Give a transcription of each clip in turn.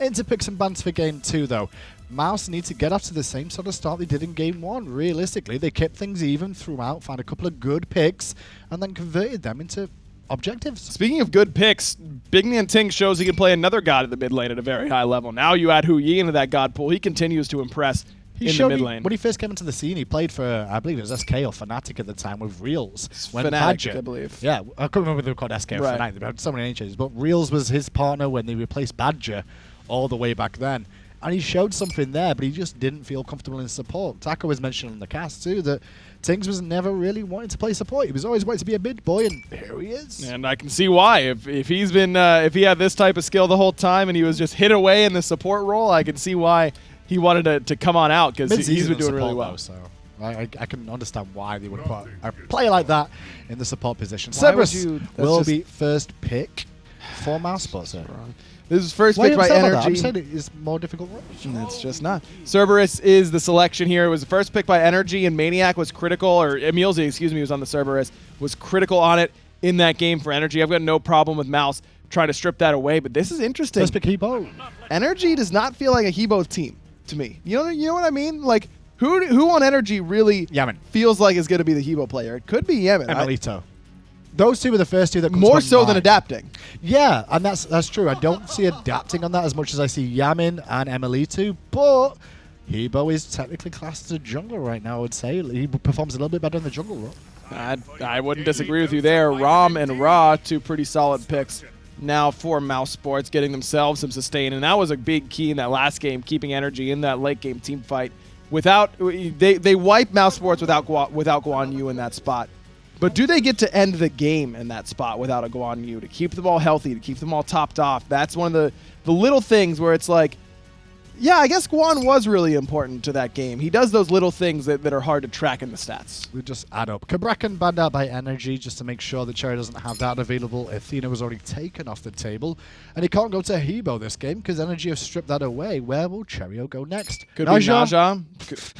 Into picks and bans for game 2, though. Mouse need to get off to the same sort of start they did in game 1. Realistically, they kept things even throughout, found a couple of good picks, and then converted them into objectives. Speaking of good picks, BigManTingz shows he can play another god at the mid lane at a very high level. Now you add Hu Yi into that god pool, he continues to impress in the mid lane. When he first came into the scene, he played for, I believe it was SK or Fnatic at the time with Reels. Fnatic, I believe. Yeah, I couldn't remember if they were called SK or Fnatic. They had so many name changes. But Reels was his partner when they replaced Badger all the way back then. And he showed something there, but he just didn't feel comfortable in support. Taka was mentioning in the cast too that Tingz was never really wanting to play support. He was always wanting to be a mid boy, and here he is. And I can see why. If he's been if he had this type of skill the whole time and he was just hit away in the support role, I can see why he wanted to come on out, because he's been doing really well. Though, so I can understand why they would put a player like that in the support position. Cerberus will be first pick for Mousesports. This is first pick by NRG. I'm saying it is more difficult. It's just not. Cerberus is the selection here. It was the first pick by NRG, and maniaKK was critical, or emilZy, excuse me, was on the Cerberus, was critical on it in that game for NRG. I've got no problem with Mouse trying to strip that away, but this is interesting. First pick Hebo. NRG does not feel like a Hebo team to me. You know what I mean? Like, who on NRG really Yammyn feels like is going to be the Hebo player? It could be Yammyn. emilitoo. Those two were the first two that come more to so mind. than adapting. Yeah, and that's true. I don't see adapting on that as much as I see Yammyn and emilitoo, but Hebo is technically classed as a jungler right now, I would say. He performs a little bit better in the jungle role. I wouldn't disagree with you there. Ram and Ra, two pretty solid picks now for Mousesports, getting themselves some sustain, and that was a big key in that last game, keeping NRG in that late game team fight. They wipe Mousesports without Guan Yu in that spot. But do they get to end the game in that spot without a Guan Yu, to keep them all healthy, to keep them all topped off? That's one of the little things where it's like, yeah, I guess Guan was really important to that game. He does those little things that are hard to track in the stats. We just add up. Cabrakan banned out by NRG just to make sure that Cherryo doesn't have that available. Athena was already taken off the table. And he can't go to Hebo this game because NRG have stripped that away. Where will Cherryo go next? Could be Naja.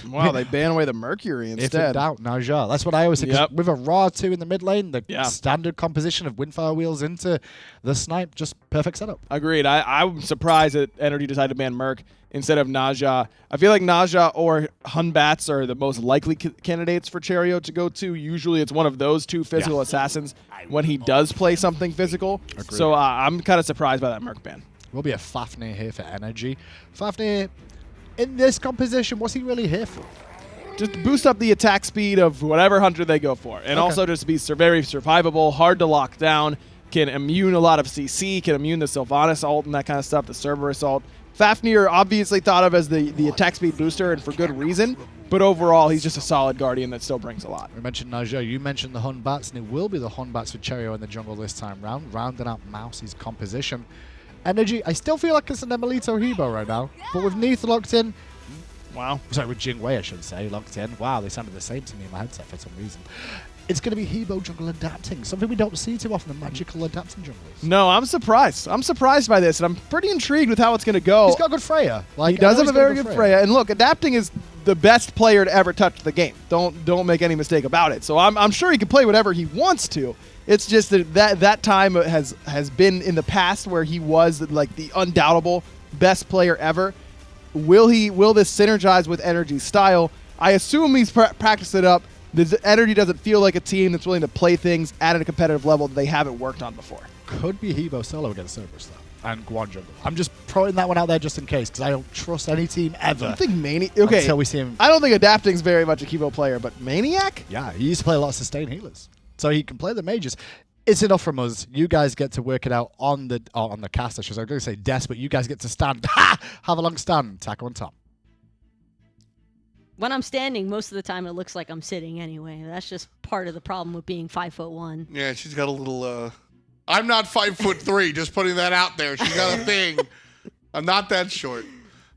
Wow, they ban away the Mercury instead. If in doubt, Naja. That's what I always think. With a Ra 2 in the mid lane, the standard composition of Windfire Wheels into the Snipe, just perfect setup. Agreed. I'm surprised that NRG decided to ban Merc instead of Naja. I feel like Naja or Batz are the most likely candidates for Cherryo to go to. Usually it's one of those two physical assassins when he does play something physical. Agreed. So I'm kind of surprised by that Merc ban. Will be a Fafnir here for NRG. Fafnir, in this composition, what's he really here for? Just to boost up the attack speed of whatever hunter they go for. And also just be very survivable, hard to lock down, can immune a lot of CC, can immune the Sylvanus ult and that kind of stuff, the Cerberus ult. Fafnir obviously thought of as the attack speed booster, and for good reason, but overall he's just a solid Guardian that still brings a lot. We mentioned Naja, you mentioned the Batz, and it will be the Batz for Cherryo in the jungle this time round, rounding out Mouse's composition. NRG, I still feel like it's an emilitoo Hebo right now, but with Neith locked in, sorry, with Jing Wei I should say, locked in, wow, they sounded the same to me in my headset for some reason. It's going to be Hebo jungle adapting, something we don't see too often, the magical adapting junglers. No, I'm surprised. I'm surprised by this, and I'm pretty intrigued with how it's going to go. He's got a good Freya. He does have a very good Freya. And look, adapting is the best player to ever touch the game. Don't make any mistake about it. So I'm sure he can play whatever he wants to. It's just that time has been in the past where he was like the undoubtable best player ever. Will this synergize with NRG's style? I assume he's practiced it up. The NRG doesn't feel like a team that's willing to play things at a competitive level that they haven't worked on before. Could be Hebo solo against Cerberus, though, and Guan jungle. I'm just throwing that one out there just in case, because I don't trust any team ever. I don't think until we see him. I don't think adapting's very much a Hebo player, but maniaKK? Yeah, he used to play a lot of sustain healers, so he can play the mages. It's enough from us. You guys get to work it out on the cast. I was going to say desk, but you guys get to stand. Have a long stand. Tackle on top. When I'm standing, most of the time it looks like I'm sitting anyway. That's just part of the problem with being 5'1". Yeah, she's got a little. I'm not 5'3". Just putting that out there. She's got a thing. I'm not that short.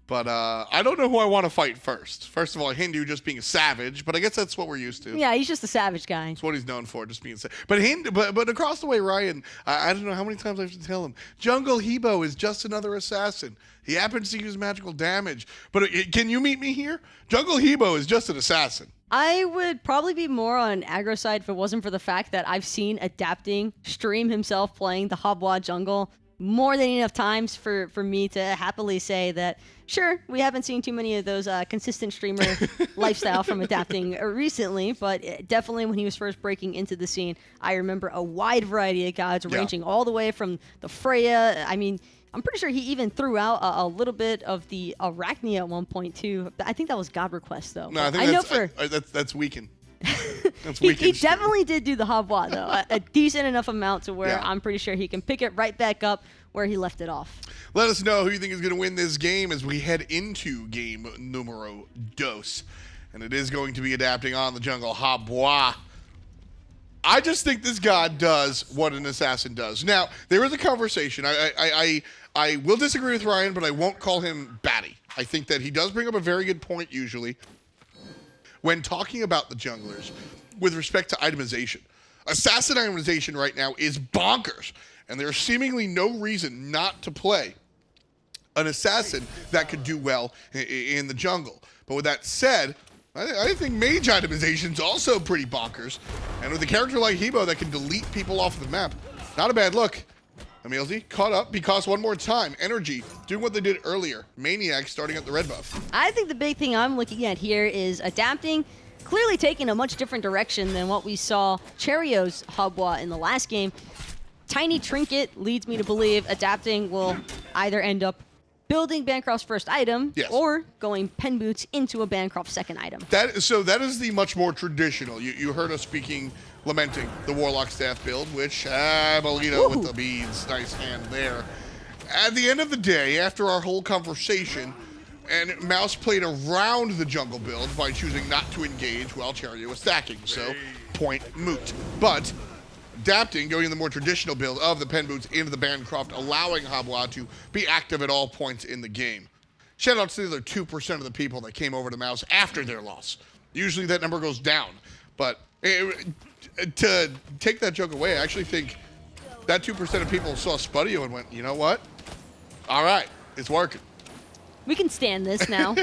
But I don't know who I want to fight first. First of all, Hindu just being a savage, but I guess that's what we're used to. Yeah, he's just a savage guy. That's what he's known for, just being savage. But across the way, Ryan, I don't know how many times I have to tell him, Jungle Hebo is just another assassin. He happens to use magical damage. But can you meet me here? Jungle Hebo is just an assassin. I would probably be more on aggro side if it wasn't for the fact that I've seen Adapting stream himself playing the Hobwa jungle more than enough times for me to happily say that, sure, we haven't seen too many of those consistent streamer lifestyle from adapting recently, but definitely when he was first breaking into the scene, I remember a wide variety of gods ranging all the way from the Freya. I mean, I'm pretty sure he even threw out a little bit of the Arachnia at one point too. I think that was God Request though. No, I think that's Weekend. That's he definitely did do the Habwa though, a decent enough amount to where Yeah. I'm pretty sure he can pick it right back up where he left it off. Let us know who you think is going to win this game as we head into game numero dos. And it is going to be adapting on the jungle Habwa. I just think this god does what an assassin does. Now, there is a conversation. I will disagree with Ryan, but I won't call him batty. I think that he does bring up a very good point usually when talking about the junglers with respect to itemization. Assassin itemization right now is bonkers, and there's seemingly no reason not to play an assassin that could do well in the jungle. But with that said, I think mage itemization is also pretty bonkers. And with a character like Hebo that can delete people off the map, not a bad look. emilZy caught up because one more time, NRG doing what they did earlier. maniaKK starting at the red buff. I think the big thing I'm looking at here is adapting, clearly taking a much different direction than what we saw Cherryo's Habwa in the last game. Tiny Trinket leads me to believe adapting will either end up building Bancroft's first item or going pen boots into a Bancroft second item. That is the much more traditional. You heard us lamenting the Warlock staff build, which emilitoo with the beads, nice hand there. At the end of the day, after our whole conversation, and Mouse played around the jungle build by choosing not to engage while Cherryo was stacking, so point moot. But adapting, going in the more traditional build of the pen boots into the Bancroft, allowing Habwa to be active at all points in the game. Shout out to the other 2% of the people that came over to Mouse after their loss. Usually that number goes down, but to take that joke away, I actually think that 2% of people saw Spudio and went, you know what? All right, it's working. We can stand this now.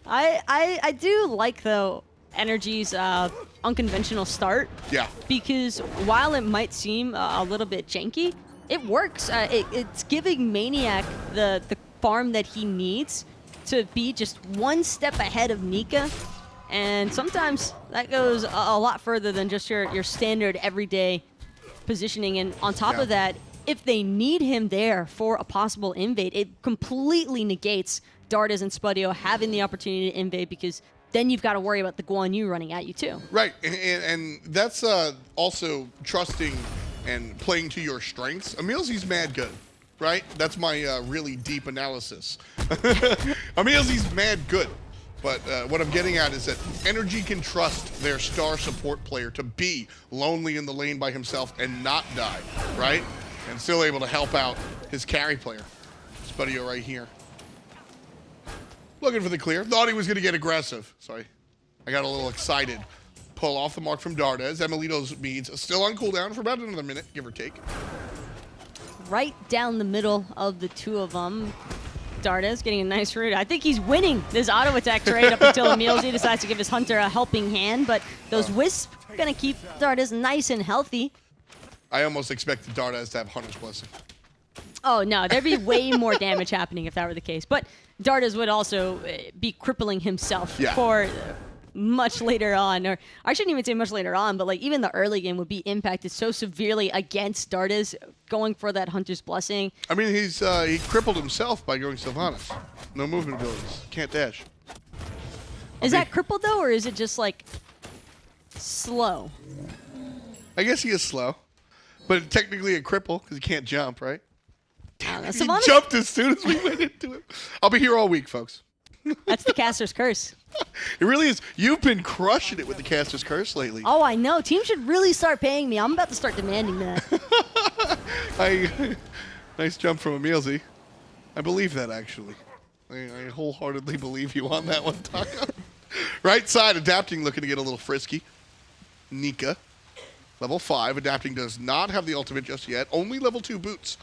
I do like, though, NRG's unconventional start. Yeah. Because while it might seem a little bit janky, it works. It's giving maniaKK the farm that he needs to be just one step ahead of Nika. And sometimes that goes a lot further than just your standard everyday positioning. And on top of that, if they need him there for a possible invade, it completely negates Dardez and Spudio having the opportunity to invade, because then you've got to worry about the Guan running at you too. Right, and that's also trusting and playing to your strengths. emilZy's mad good, right? That's my really deep analysis. emilZy's mad good. But what I'm getting at is that NRG can trust their star support player to be lonely in the lane by himself and not die, right? And still able to help out his carry player. Spudio right here. Looking for the clear. Thought he was going to get aggressive. Sorry. I got a little excited. Pull off the mark from Dardez. emilitoo's beads still on cooldown for about another minute, give or take. Right down the middle of the two of them. Dardez getting a nice root. I think he's winning this auto attack trade up until emilZy decides to give his Hunter a helping hand, but those Wisps are going to keep Dardez nice and healthy. I almost expected Dardez to have Hunter's Blessing. Oh, no. There'd be way more damage happening if that were the case. But Dardez would also be crippling himself for much later on. Or I shouldn't even say much later on, but like even the early game would be impacted so severely against Dardez going for that Hunter's Blessing. I mean, he crippled himself by going Sylvanus. No movement abilities. Can't dash. Is that crippled, though, or is it just, like, slow? I guess he is slow. But technically a cripple, because he can't jump, right? He Sylvanus jumped as soon as we went into it. I'll be here all week, folks. That's the caster's curse. It really is. You've been crushing it with the caster's curse lately. Oh, I know. Teams should really start paying me. I'm about to start demanding that. Nice jump from emilZy. I believe that, actually. I wholeheartedly believe you on that one, Taco. Right side, adapting, looking to get a little frisky. Nika, level 5. Adapting does not have the ultimate just yet. Only level 2 boots.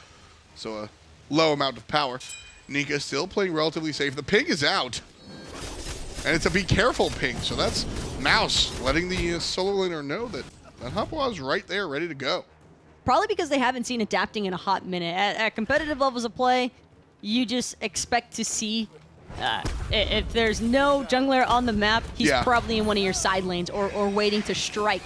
So a low amount of power. Nika still playing relatively safe. The ping is out. And it's a be careful ping. So that's Mouse letting the solo laner know that Habwa is right there, ready to go. probably because they haven't seen adapting in a hot minute. At competitive levels of play, you just expect to see if there's no jungler on the map, he's probably in one of your side lanes or waiting to strike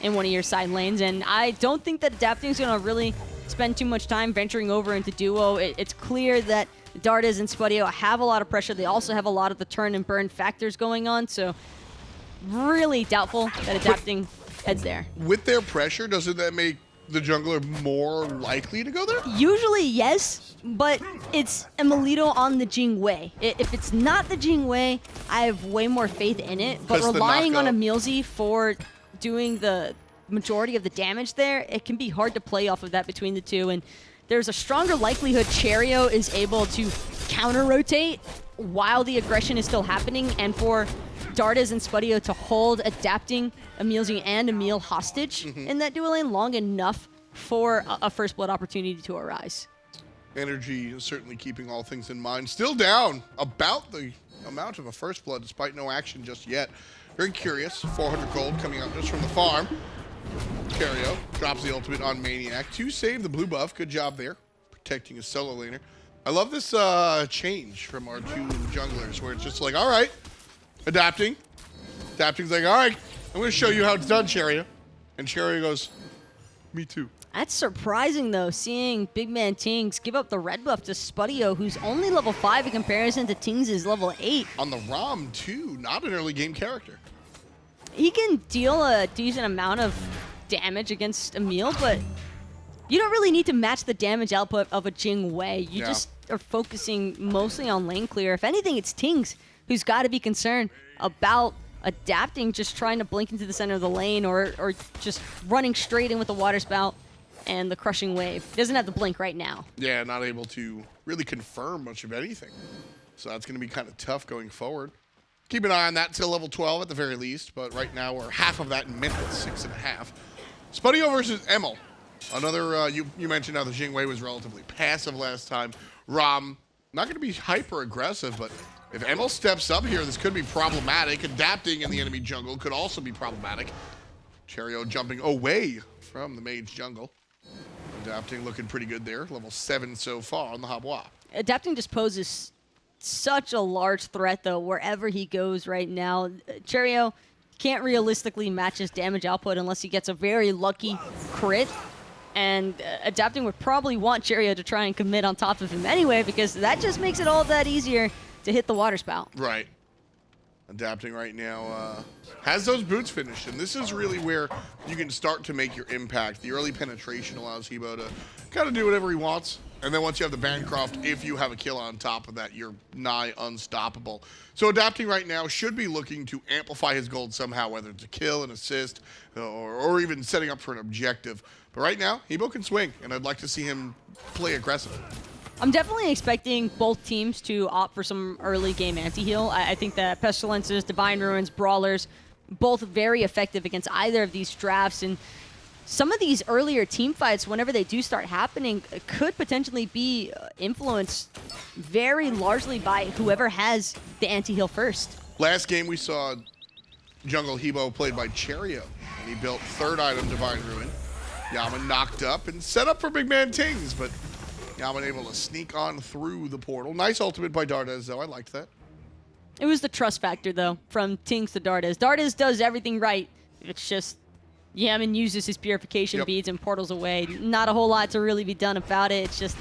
in one of your side lanes. And I don't think that adapting is going to really spend too much time venturing over into duo. It's clear that Dardez and Spudio have a lot of pressure. They also have a lot of the turn and burn factors going on. So really doubtful that adapting heads there. With their pressure, doesn't that make the jungler more likely to go there? Usually, yes, but it's emilitoo on the Jing way. If it's not the Jing way, I have way more faith in it. But relying on EmilZy for doing the majority of the damage there, it can be hard to play off of that between the two. And there's a stronger likelihood Cherryo is able to counter-rotate while the aggression is still happening, and for Dardez and Spudio to hold adapting EmilZy and Emil hostage in that dual lane long enough for a first blood opportunity to arise. NRG is certainly keeping all things in mind. Still down about the amount of a first blood despite no action just yet. Very curious. 400 gold coming out just from the farm. Cherryo drops the ultimate on maniaKK to save the blue buff. Good job there, protecting his solo laner. I love this change from our two junglers where it's just like, all right, adapting's like, all right, I'm going to show you how it's done, Cherryo. And Cherryo goes, me too. That's surprising, though, seeing BigManTingz give up the red buff to Spudio, who's only level 5 in comparison to Tingz' level 8. On the Ram, too. Not an early game character. He can deal a decent amount of damage against Emil, but you don't really need to match the damage output of a Jing Wei. You just are focusing mostly on lane clear. If anything, it's Tingz who's got to be concerned about adapting, just trying to blink into the center of the lane or just running straight in with the water spout and the crushing wave. He doesn't have the blink right now. Yeah, not able to really confirm much of anything. So that's going to be kind of tough going forward. Keep an eye on that till level 12 at the very least, but right now we're half of that in minutes, 6.5. Spudio versus Emil. Another, you mentioned how the Jing Wei was relatively passive last time. Ram, not going to be hyper aggressive, but if Emil steps up here, this could be problematic. Adapting in the enemy jungle could also be problematic. Cherryo jumping away from the mage jungle. Adapting looking pretty good there. Level 7 so far on the Habwa. Adapting just poses such a large threat, though, wherever he goes right now. Cherryo can't realistically match his damage output unless he gets a very lucky crit. And Adapting would probably want Cherryo to try and commit on top of him anyway, because that just makes it all that easier to hit the water spout. Right. Adapting right now has those boots finished, and this is really where you can start to make your impact. The early penetration allows Hebo to kind of do whatever he wants, and then once you have the Bancroft, if you have a kill on top of that, you're nigh unstoppable. So Adapting right now should be looking to amplify his gold somehow, whether it's a kill, an assist, or even setting up for an objective. But right now, Hebo can swing, and I'd like to see him play aggressive. I'm definitely expecting both teams to opt for some early game anti-heal. I think that Pestilences, Divine Ruins, Brawlers, both very effective against either of these drafts. And some of these earlier team fights, whenever they do start happening, could potentially be influenced very largely by whoever has the anti-heal first. Last game we saw Jungle Hebo played by Cherryo, and he built third item, Divine Ruin. Yammyn knocked up and set up for BigManTingz, but Yammyn able to sneak on through the portal. Nice ultimate by Dardez, though. I liked that. It was the trust factor, though, from Tingz to Dardez. Dardez does everything right. It's just Yammyn uses his purification beads and portals away. Not a whole lot to really be done about it. It's just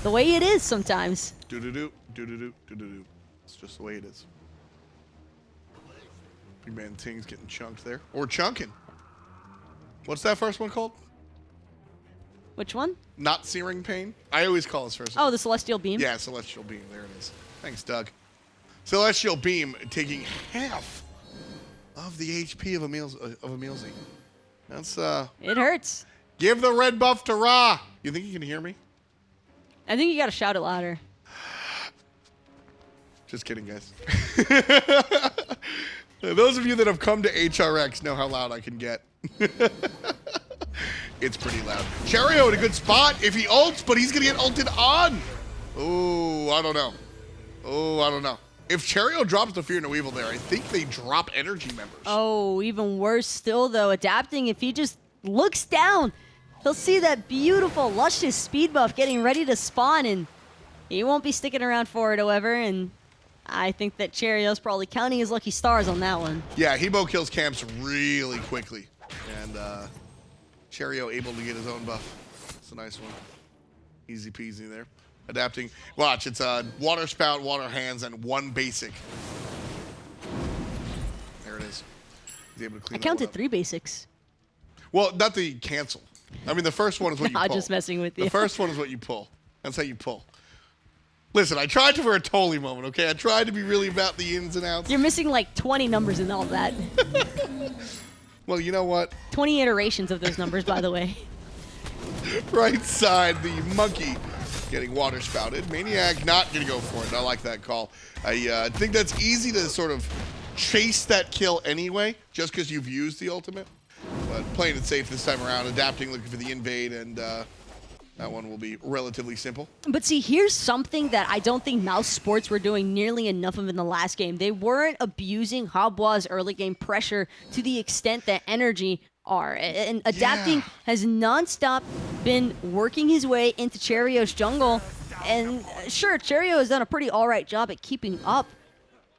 the way it is sometimes. Do-do-do, do-do-do, do-do-do. It's just the way it is. BigManTingz getting chunked there. Or chunking. What's that first one called? Which one? Not Searing Pain. I always call his first. Oh, the Celestial Beam? Yeah, Celestial Beam. There it is. Thanks, Doug. Celestial Beam taking half of the HP of EmilZy. That's It hurts. Give the red buff to Ra. You think you can hear me? I think you gotta shout it louder. Just kidding, guys. Those of you that have come to HRX know how loud I can get. It's pretty loud. Cherryo in a good spot if he ults, but he's going to get ulted on. Oh, I don't know. Oh, I don't know. If Cherryo drops the Fear No Evil there, I think they drop energy members. Oh, even worse still, though. Adapting, if he just looks down He'll see that beautiful, luscious speed buff getting ready to spawn, and he won't be sticking around for it, however, and I think that Cherryo's probably counting his lucky stars on that one. Yeah, Hebo kills camps really quickly, and Cherryo able to get his own buff. It's a nice one. Easy peasy there. Adapting. Watch, it's water spout, water hands, and one basic. There it is. He's able to clean I counted up. 3 basics. Well, not the cancel. I mean, the first one is what you pull. Just messing with you. The first one is what you pull. That's how you pull. Listen, I tried to for a Tolly moment, okay? I tried to be really about the ins and outs. You're missing like 20 numbers in all that. Well, you know what? 20 iterations of those numbers, by the way. Right side, the monkey getting water spouted. maniaKK not going to go for it. I like that call. I think that's easy to sort of chase that kill anyway, just because you've used the ultimate. But playing it safe this time around, adapting, looking for the invade, and that one will be relatively simple. But see, here's something that I don't think Mousesports were doing nearly enough of in the last game. They weren't abusing Habwa's early game pressure to the extent that NRG are. And adapting has nonstop been working his way into Cherryo's jungle. And sure, Cherryo has done a pretty alright job at keeping up.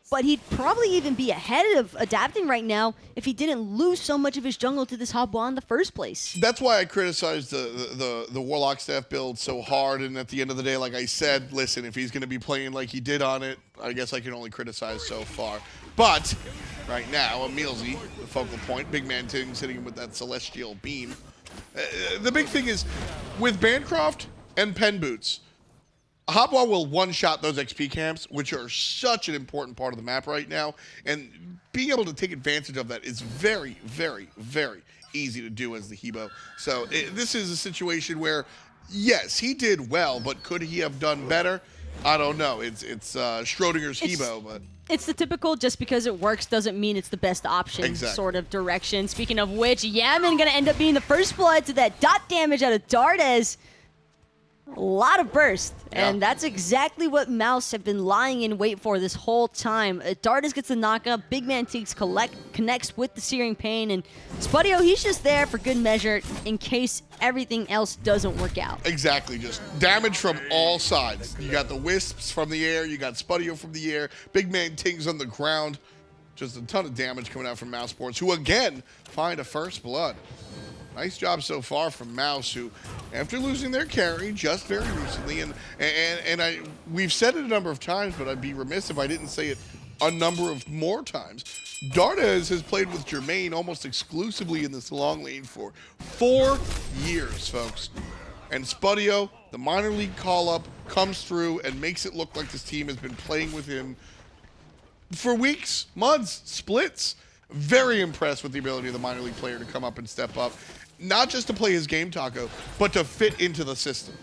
But he'd probably even be ahead of adapting right now if he didn't lose so much of his jungle to this Habwa in the first place. That's why I criticized the Warlock staff build so hard, and at the end of the day, like I said, listen, if he's going to be playing like he did on it, I guess I can only criticize so far. But right now, EmilZy, the focal point, BigManTingz hitting him with that Celestial Beam. The big thing is, with Bancroft and Pen Boots, Habwa will one-shot those XP camps, which are such an important part of the map right now, and being able to take advantage of that is very, very, very easy to do as the Hebo. So this is a situation where, yes, he did well, but could he have done better? I don't know. It's Schrodinger's Hebo, but... It's the typical just because it works doesn't mean it's the best option sort of direction. Speaking of which, Yammyn going to end up being the first blood to that dot damage out of Dardez. A lot of burst, and that's exactly what Mouse have been lying in wait for this whole time. Dardez gets the knockup, BigManTingz connects with the Searing Pain, and Spudio, he's just there for good measure in case everything else doesn't work out. Exactly, just damage from all sides. You got the Wisps from the air, you got Spudio from the air, BigManTingz on the ground. Just a ton of damage coming out from Mousesports, who again find a first blood. Nice job so far from Mouse, who, after losing their carry just very recently, and we've said it a number of times, but I'd be remiss if I didn't say it a number of more times. Dardez has played with Jermaine almost exclusively in this long lane for 4 years, folks. And Spudio, the minor league call-up, comes through and makes it look like this team has been playing with him for weeks, months, splits. Very impressed with the ability of the minor league player to come up and step up. Not just to play his game, Taco, but to fit into the system.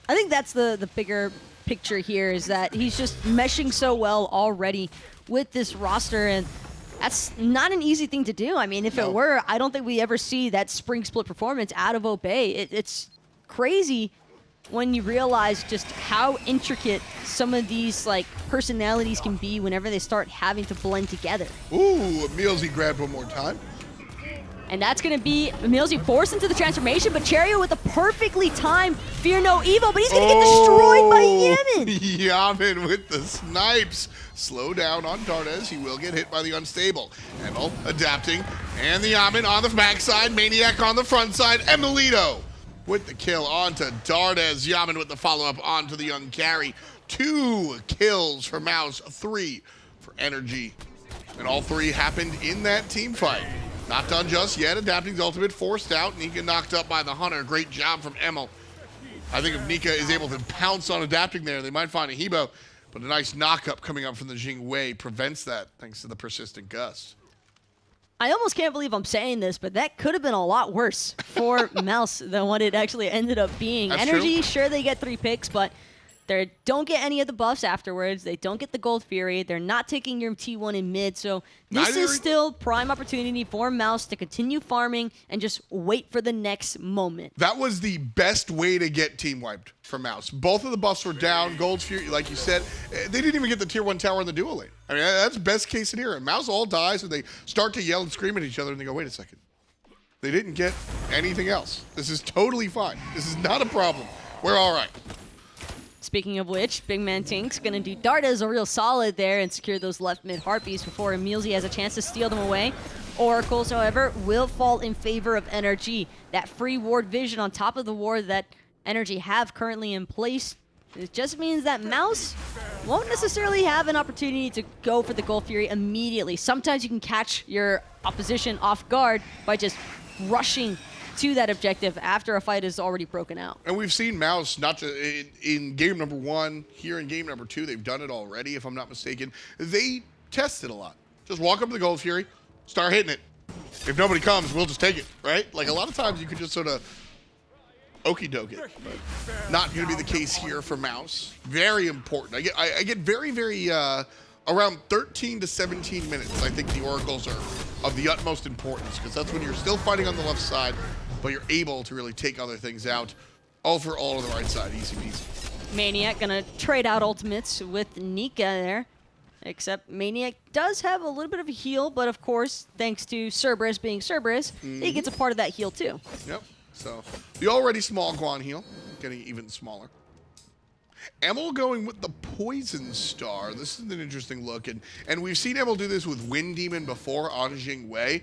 I think that's the bigger picture here, is that he's just meshing so well already with this roster, and that's not an easy thing to do. I mean, if it were, I don't think we ever see that spring split performance out of Obey. It's crazy when you realize just how intricate some of these like personalities can be whenever they start having to blend together. Ooh, EmilZy grabbed one more time. And that's going to be EmilZy forced into the transformation, but Cherryo with a perfectly timed Fear No Evil, but he's going to get destroyed by Yammyn. Yammyn with the snipes. Slow down on Dardez. He will get hit by the unstable. Emil adapting, and the Yammyn on the backside. maniaKK on the front side. emilitoo with the kill onto Dardez. Yammyn with the follow-up onto the young carry. 2 kills for Mouse, 3 for NRG. And all 3 happened in that team fight. Not done just yet. Adapting's ultimate forced out. Nika knocked up by the Hunter. Great job from Emil. I think if Nika is able to pounce on Adapting there, they might find a Hebo. But a nice knock-up coming up from the Jing Wei prevents that thanks to the persistent gust. I almost can't believe I'm saying this, but that could have been a lot worse for Mouse than what it actually ended up being. That's NRG, true. sure, they get 3 picks, but they don't get any of the buffs afterwards. They don't get the Gold Fury. They're not taking your T1 in mid. So this is still prime opportunity for Mouse to continue farming and just wait for the next moment. That was the best way to get team wiped for Mouse. Both of the buffs were down. Gold Fury, like you said, they didn't even get the tier 1 tower in the duo lane. I mean, that's best case scenario. Mouse all dies and they start to yell and scream at each other and they go, wait a second. They didn't get anything else. This is totally fine. This is not a problem. We're all right. Speaking of which, BigManTingz gonna do Dardez a real solid there and secure those left mid heartbeats before emilZy has a chance to steal them away. Oracles, however, will fall in favor of NRG. That free ward vision on top of the ward that NRG have currently in place. It just means that Mouse won't necessarily have an opportunity to go for the Gold Fury immediately. Sometimes you can catch your opposition off guard by just rushing to that objective after a fight is already broken out. And we've seen Mouse, not to, in game number 1, here in game number 2, they've done it already, if I'm not mistaken. They tested a lot. Just walk up to the Gold Fury, start hitting it. If nobody comes, we'll just take it, right? Like, a lot of times you could just sort of okie doke it, but not going to be the case here for Mouse. Very important. I get very, very, around 13 to 17 minutes, I think the Oracles are of the utmost importance, because that's when you're still fighting on the left side, but you're able to really take other things out. All for all on the right side, easy peasy. maniaKK gonna trade out ultimates with Nika there. Except maniaKK does have a little bit of a heal, but of course, thanks to Cerberus being Cerberus, he gets a part of that heal too. Yep, so the already small Guan heal, getting even smaller. Emil going with the Poison Star. This is an interesting look, and we've seen Emil do this with Wind Demon before on Jing Wei.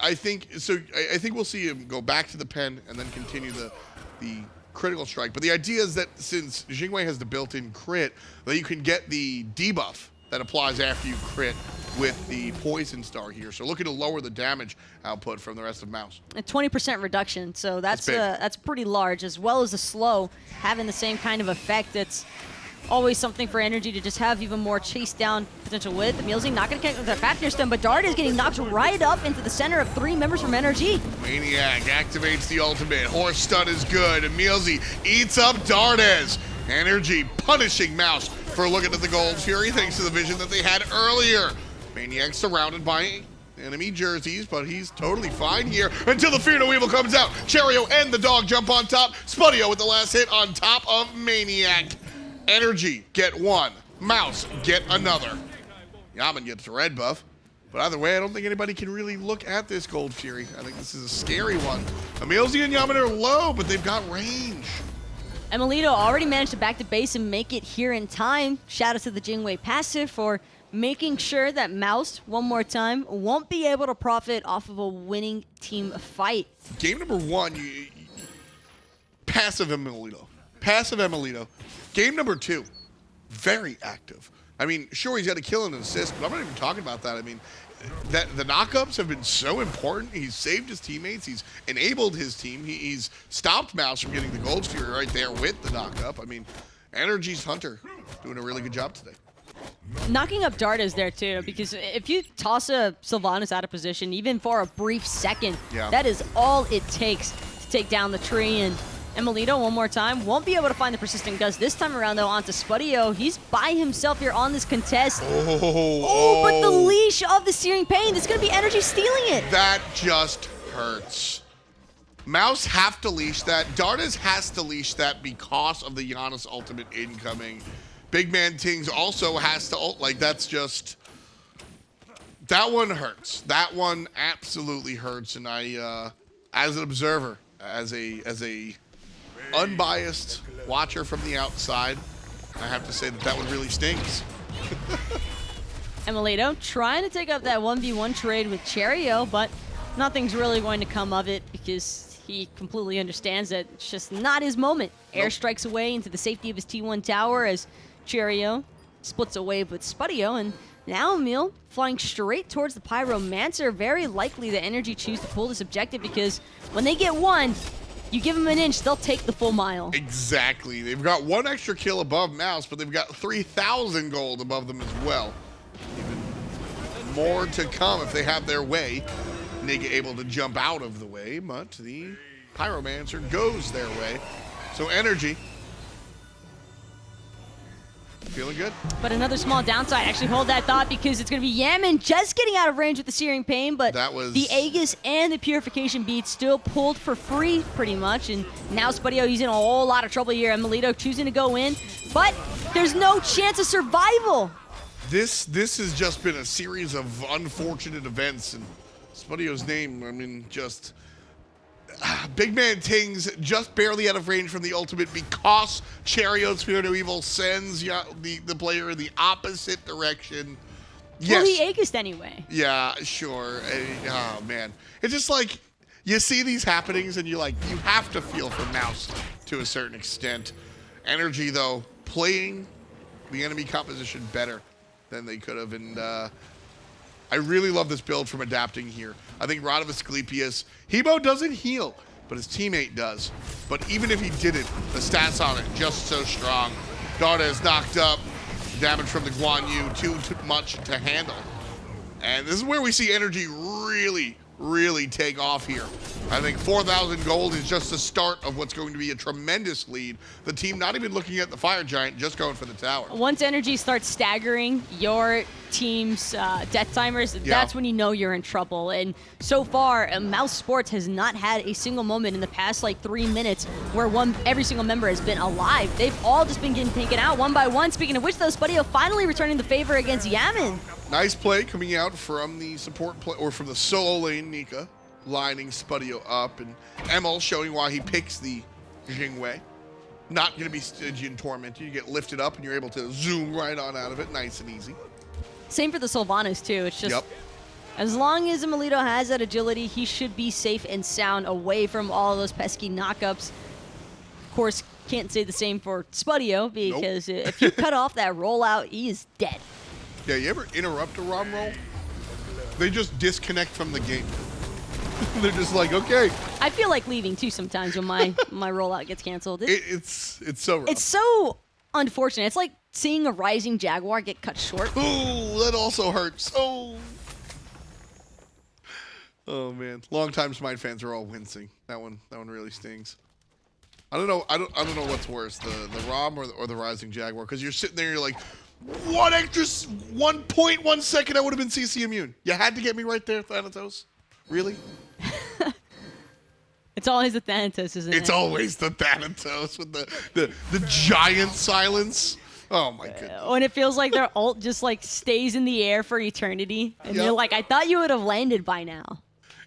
I think we'll see him go back to the pen and then continue the critical strike. But the idea is that since Jing Wei has the built-in crit, that you can get the debuff that applies after you crit with the Poison Star here. So looking to lower the damage output from the rest of Mouse. A 20% reduction, so that's pretty large, as well as the slow having the same kind of effect. It's always something for NRG to just have even more chase down potential with. emilZy not going to connect with that Fafnir stun, but Dardez getting knocked right up into the center of 3 members from NRG. maniaKK activates the ultimate. Horse stun is good. emilZy eats up Dardez. NRG punishing Mouse for looking at the Gold Fury thanks to the vision that they had earlier. maniaKK surrounded by enemy jerseys, but he's totally fine here until the Fear No Evil comes out. Cherryo and the dog jump on top. Spudio with the last hit on top of maniaKK. NRG get one. Mouse get another. Yammyn gets a red buff. But either way, I don't think anybody can really look at this Gold Fury. I think this is a scary one. emilZy and Yammyn are low, but they've got range. emilitoo already managed to back to base and make it here in time. Shout out to the Jing Wei passive for making sure that Mouse, one more time, won't be able to profit off of a winning team fight. Game number 1, passive emilitoo. Passive emilitoo. Game number 2, very active. I mean, sure, he's got a kill and an assist, but I'm not even talking about that. I mean, the knockups have been so important. He's saved his teammates. He's enabled his team. He's stopped Mouse from getting the Gold Fury right there with the knockup. I mean, NRG's Hunter doing a really good job today. Knocking up Dardez there too, because if you toss a Sylvanus out of position, even for a brief second, that is all it takes to take down the tree. And emilitoo, one more time, won't be able to find the Persistent Gust. This time around, though, onto Spudio. He's by himself here on this contest. But the leash of the Searing Pain, this is going to be NRG stealing it. That just hurts. Mouse have to leash that. Dardez has to leash that because of the Janus ultimate incoming. BigManTingz also has to ult. Like, that's just... That one hurts. That one absolutely hurts. And I, as an observer, as a unbiased watcher from the outside, I have to say that one really stings. emilitoo trying to take up that 1v1 trade with Cherryo, but nothing's really going to come of it because he completely understands that it's just not his moment. Air strikes away into the safety of his T1 tower as Cherryo splits a wave with Spudio, and now Emil flying straight towards the Pyromancer. Very likely the NRG choose to pull this objective because when they get one, you give them an inch, they'll take the full mile. Exactly. They've got 1 extra kill above Mouse, but they've got 3,000 gold above them as well. Even more to come if they have their way. Nika able to jump out of the way, but the Pyromancer goes their way. So NRG feeling good. But another small downside, actually hold that thought, because it's going to be Yammyn just getting out of range with the Searing Pain, but the Aegis and the Purification Bead still pulled for free pretty much, and now Spudio, he's in a whole lot of trouble here. emilitoo choosing to go in, but there's no chance of survival. This has just been a series of unfortunate events, and Spudio's name, I mean, just BigManTingz just barely out of range from the ultimate because Cherryo's Fear No Evil sends the player in the opposite direction. Yes. Well, he Aegis anyway. Yeah, sure. Oh, man. It's just like, you see these happenings and you have to feel for Mouse to a certain extent. NRG, though, playing the enemy composition better than they could have. And I really love this build from adapting here. I think Rod of Asclepius, Hebo doesn't heal, but his teammate does. But even if he didn't, the stats on it just so strong. Dardez knocked up. Damage from the Guan too much to handle. And this is where we see NRG really take off here. I think 4,000 gold is just the start of what's going to be a tremendous lead. The team not even looking at the Fire Giant, just going for the tower. Once NRG starts staggering your team's death timers, that's when you know you're in trouble. And so far, Mousesports has not had a single moment in the past 3 minutes where every single member has been alive. They've all just been getting taken out one by one. Speaking of which, though, Spudio finally returning the favor against Yammyn. Nice play coming out from the support play, or from the solo lane, Nika, lining Spudio up, and Emil showing why he picks the Jing way. Not going to be stingy and tormented. You get lifted up and you're able to zoom right on out of it, nice and easy. Same for the Sylvanus, too. It's just, as long as emilitoo has that agility, he should be safe and sound away from all of those pesky knockups. Of course, can't say the same for Spudio, because if you cut off that rollout, he is dead. Yeah, you ever interrupt a ROM roll? They just disconnect from the game. They're just like, okay. I feel like leaving too sometimes when my rollout gets canceled. It's so rough. It's so unfortunate. It's like seeing a rising jaguar get cut short. Ooh, that also hurts. Oh man. Longtime Smite fans are all wincing. That one really stings. I don't know what's worse, the ROM or the rising jaguar, because you're sitting there, you're like, what extra 1.1 second I would have been CC immune. You had to get me right there, Thanatos. Really? It's always the Thanatos, isn't it? It's always the Thanatos with the giant silence. Oh my goodness. When it feels like their ult just stays in the air for eternity. And they're like, I thought you would have landed by now.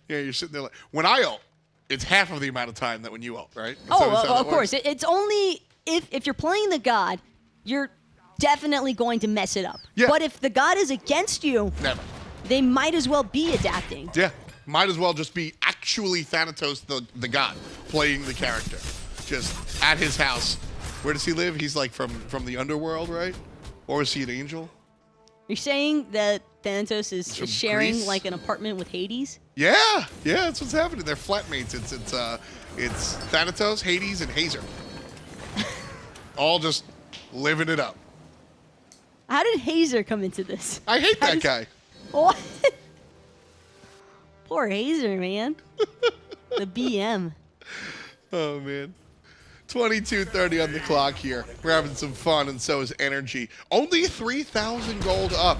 Yeah, you're sitting there like, when I ult, it's half of the amount of time that when you ult, right? Of course. It's only if you're playing the god, you're definitely going to mess it up. Yeah. But if the god is against you, never. They might as well be adapting. Yeah. Might as well just be actually Thanatos the god playing the character. Just at his house. Where does he live? He's like from the underworld, right? Or is he an angel? You're saying that Thanatos is sharing Greece? an apartment with Hades? Yeah, that's what's happening. They're flatmates. It's Thanatos, Hades, and Hazer. All just living it up. How did Hazer come into this? I hate that guy. What? Poor Hazer, man. The BM. Oh, man. 22:30 on the clock here. We're having some fun, and so is NRG. Only 3,000 gold up.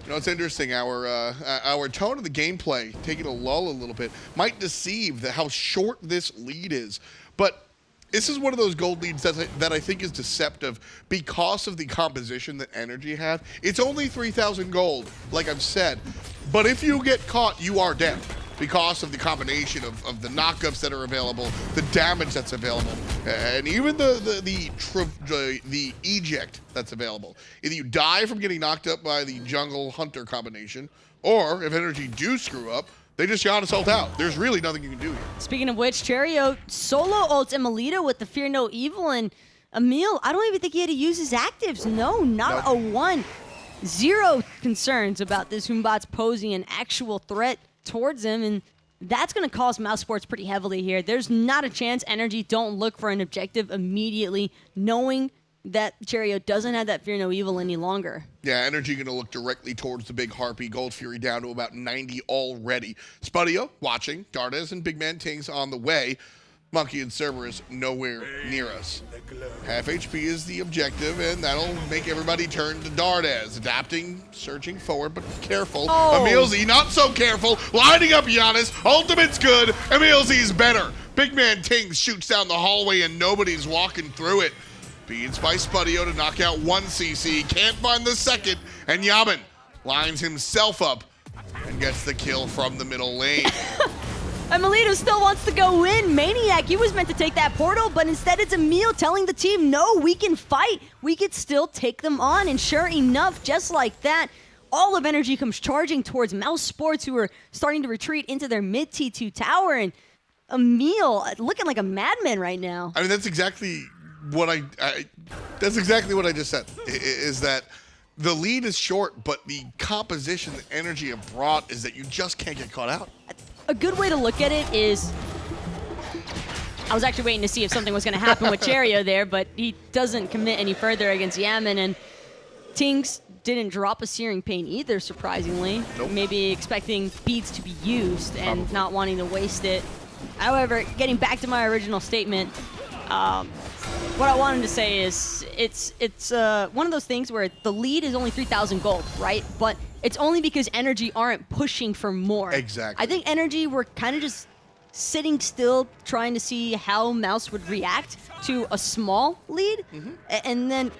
You know, it's interesting. Our tone of the gameplay, taking a lull a little bit, might deceive how short this lead is. But this is one of those gold leads that I think is deceptive because of the composition that NRG have. It's only 3,000 gold, like I've said. But if you get caught, you are dead because of the combination of the knockups that are available, the damage that's available, and even the eject that's available. Either you die from getting knocked up by the jungle hunter combination, or if NRG do screw up, they just Janus ult out. There's really nothing you can do here. Speaking of which, Cherryo solo ults emilitoo with the Fear No Evil, and Emil, I don't even think he had to use his actives. No, not a one. Zero concerns about this Humbat's posing an actual threat towards him, and that's going to cost Mousesports pretty heavily here. There's not a chance NRG don't look for an objective immediately, knowing that Cherryo doesn't have that Fear No Evil any longer. Yeah, NRG going to look directly towards the big Harpy. Gold Fury down to about 90 already. Spudio watching. Dardez and BigManTingz on the way. Monkey and Cerberus nowhere near us. Half HP is the objective, and that'll make everybody turn to Dardez. Adapting, searching forward, but careful. EmilZy not so careful. Lining up Janus. Ultimate's good. EmilZy's better. BigManTingz shoots down the hallway, and nobody's walking through it. Beats by Spudio to knock out one CC. Can't find the second. And Yammyn lines himself up and gets the kill from the middle lane. emilitoo still wants to go in. maniaKK, he was meant to take that portal, but instead it's Emil telling the team, no, we can fight. We could still take them on. And sure enough, just like that, all of NRG comes charging towards Mousesports, who are starting to retreat into their mid T2 tower. And Emil looking like a madman right now. I mean, that's exactly what that's exactly what I just said, is that the lead is short, but the composition that NRG have brought is that you just can't get caught out. A good way to look at it is, I was actually waiting to see if something was going to happen with Cherryo there, but he doesn't commit any further against Yammyn, and Tingz didn't drop a Searing Pain either, surprisingly. Nope. Maybe expecting beads to be used and not wanting to waste it. However, getting back to my original statement, what I wanted to say is it's one of those things where the lead is only 3,000 gold, right? But it's only because NRG aren't pushing for more. Exactly. I think NRG were kind of just sitting still, trying to see how Mouse would react to a small lead. And then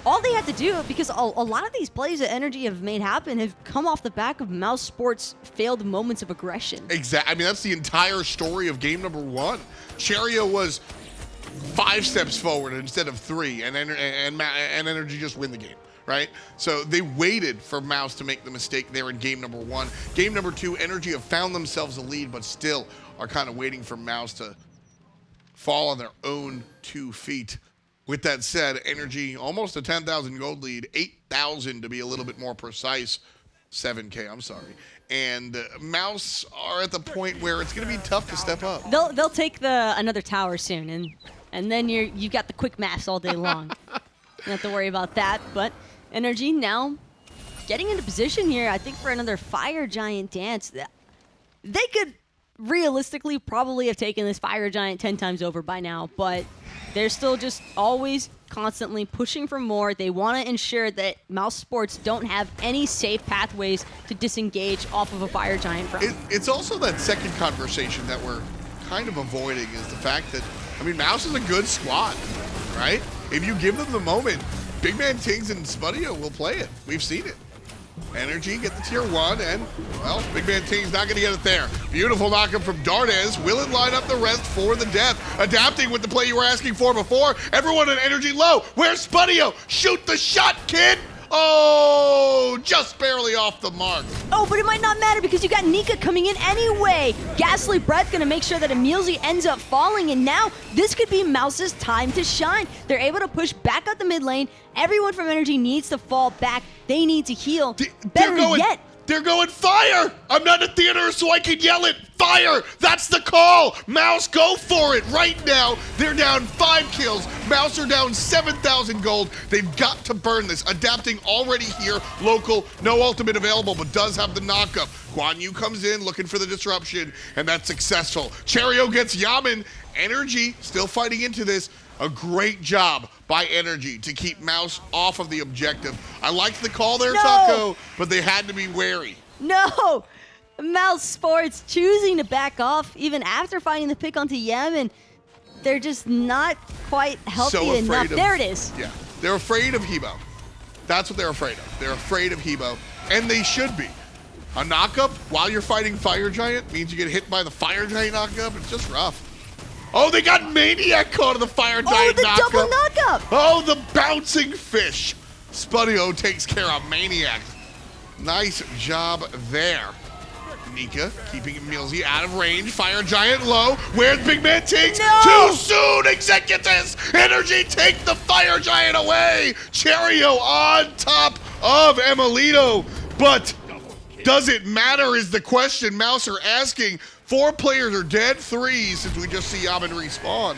all they had to do, because a lot of these plays that NRG have made happen have come off the back of Mousesports' failed moments of aggression. Exactly. I mean, that's the entire story of game number 1. Cherryo was 5 steps forward instead of 3, and NRG just win the game, right? So they waited for Mouse to make the mistake there in game number 1. Game number 2, NRG have found themselves a lead, but still are kind of waiting for Mouse to fall on their own 2 feet. With that said, NRG almost a 10,000 gold lead, 8,000 to be a little bit more precise. 7K, I'm sorry. And Mouse are at the point where it's going to be tough to step up. They'll take another tower soon, and then you've got the quick maths all day long. You don't have to worry about that. But NRG now getting into position here, I think, for another Fire Giant dance. They could realistically probably have taken this Fire Giant 10 times over by now, but they're still just always constantly pushing for more. They want to ensure that Mousesports don't have any safe pathways to disengage off of a Fire Giant from. It's also that second conversation that we're kind of avoiding, is the fact that, I mean, Mouse is a good squad, right? If you give them the moment, BigManTingz and Spudio will play it. We've seen it. NRG get the tier 1, and, well, BigManTingz not going to get it there. Beautiful knockup from Dardez. Will it line up the rest for the death? Adapting with the play you were asking for before. Everyone in NRG low. Where's Spudio? Shoot the shot, kid! Oh, just barely off the mark. Oh, but it might not matter because you got Nika coming in anyway. Ghastly Breath gonna make sure that EmilZy ends up falling, and now this could be Mouse's time to shine. They're able to push back out the mid lane. Everyone from NRG needs to fall back. They need to heal. Better yet, they're going fire! I'm not in the theater, so I can yell it. Fire! That's the call! Mouse, go for it right now. They're down 5 kills. Mouse are down 7,000 gold. They've got to burn this. Adapting already here. Local, no ultimate available, but does have the knockup. Guan comes in looking for the disruption, and that's successful. Cherryo gets Yammyn. NRG still fighting into this. A great job by NRG to keep Mouse off of the objective. I liked the call there, Taco, but they had to be wary. No! Mousesports choosing to back off even after finding the pick onto Yammyn. They're just not quite healthy enough. There it is. Yeah, they're afraid of Hebo. That's what they're afraid of. They're afraid of Hebo, and they should be. A knockup while you're fighting Fire Giant means you get hit by the Fire Giant knockup. It's just rough. Oh, they got maniaKK caught in the Fire Giant knockup. Oh, the double knockup. Oh, the bouncing fish. Spudio takes care of maniaKK. Nice job there. Nika keeping EmilZy out of range. Fire Giant low. Where's BigManTingz? No! Too soon, Executus! NRG take the Fire Giant away! Cherryo on top of emilitoo. But does it matter is the question Mouse are asking. 4 players are dead, 3 since we just see Yammyn respawn.